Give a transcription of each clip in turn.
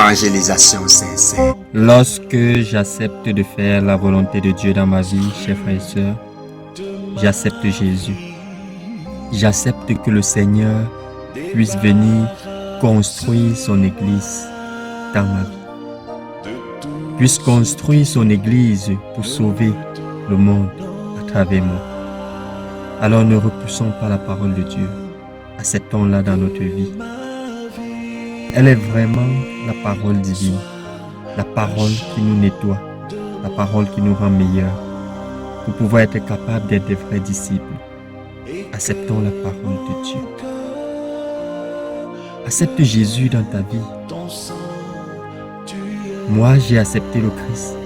Évangélisation sincère. Lorsque j'accepte de faire la volonté de Dieu dans ma vie, chers frères et sœurs, j'accepte Jésus. J'accepte que le Seigneur puisse venir construire son Église dans ma vie. Puisse construire son Église pour sauver le monde à travers moi. Alors ne repoussons pas la parole de Dieu. Acceptons-la dans notre vie. Elle est vraiment la parole divine, la parole qui nous nettoie, la parole qui nous rend meilleurs, pour pouvoir être capable d'être des vrais disciples. Acceptons la parole de Dieu. Accepte Jésus dans ta vie. Moi, j'ai accepté le Christ.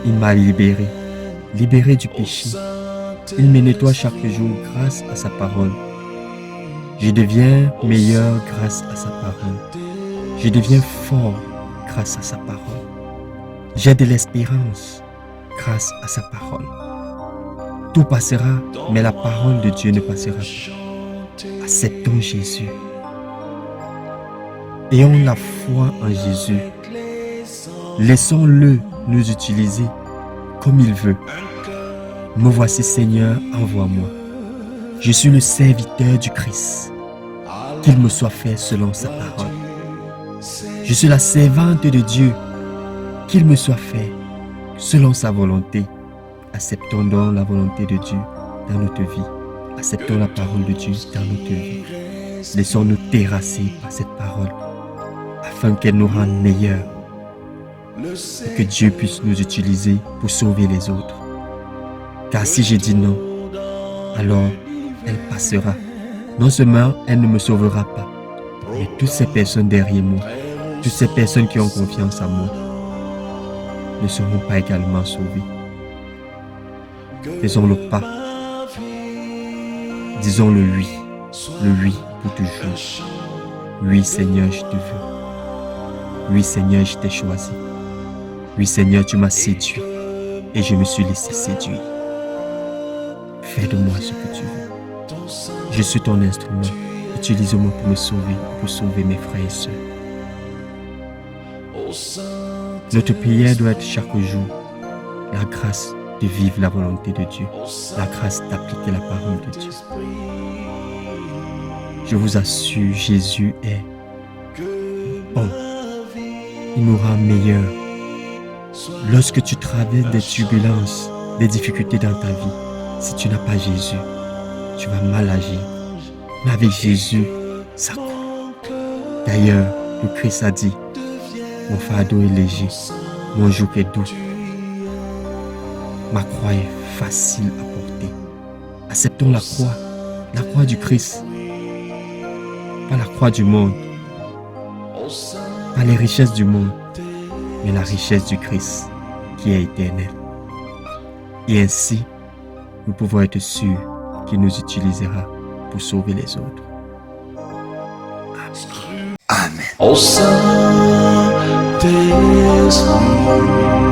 Il m'a libéré du péché. Il me nettoie chaque jour grâce à sa parole. Je deviens meilleur grâce à sa parole. Je deviens fort grâce à sa parole. J'ai de l'espérance grâce à sa parole. Tout passera, mais la parole de Dieu ne passera pas. Acceptons Jésus. Ayons la foi en Jésus. Laissons-le nous utiliser comme il veut. Me voici Seigneur, envoie-moi. Je suis le serviteur du Christ. Qu'il me soit fait selon sa parole. Je suis la servante de Dieu. Qu'il me soit fait selon sa volonté. Acceptons donc la volonté de Dieu dans notre vie. Acceptons la parole de Dieu dans notre vie. Laissons-nous terrasser par cette parole afin qu'elle nous rende meilleurs et que Dieu puisse nous utiliser pour sauver les autres. Car si je dis non, alors elle passera. Non seulement elle ne me sauvera pas, mais toutes ces personnes derrière moi, toutes ces personnes qui ont confiance en moi, ne seront pas également sauvées. Faisons le pas. Disons le oui pour toujours. Oui Seigneur, je te veux. Oui Seigneur, je t'ai choisi. Oui Seigneur, tu m'as séduit et je me suis laissé séduire. Fais de moi ce que tu veux. Je suis ton instrument. Utilise-moi pour me sauver, pour sauver mes frères et sœurs. Notre prière doit être chaque jour la grâce de vivre la volonté de Dieu, la grâce d'appliquer la parole de Dieu. Je vous assure, Jésus est bon. Il nous rend meilleurs. Lorsque tu traverses des turbulences, des difficultés dans ta vie, si tu n'as pas Jésus, tu vas mal agir. Mais avec Jésus, ça court. D'ailleurs, le Christ a dit, mon fardeau est léger, mon joug est doux. Ma croix est facile à porter. Acceptons la croix du Christ. Pas la croix du monde, pas les richesses du monde, mais la richesse du Christ qui est éternelle. Et ainsi, nous pouvons être sûrs qu'il nous utilisera pour sauver les autres. Amen. Au sein des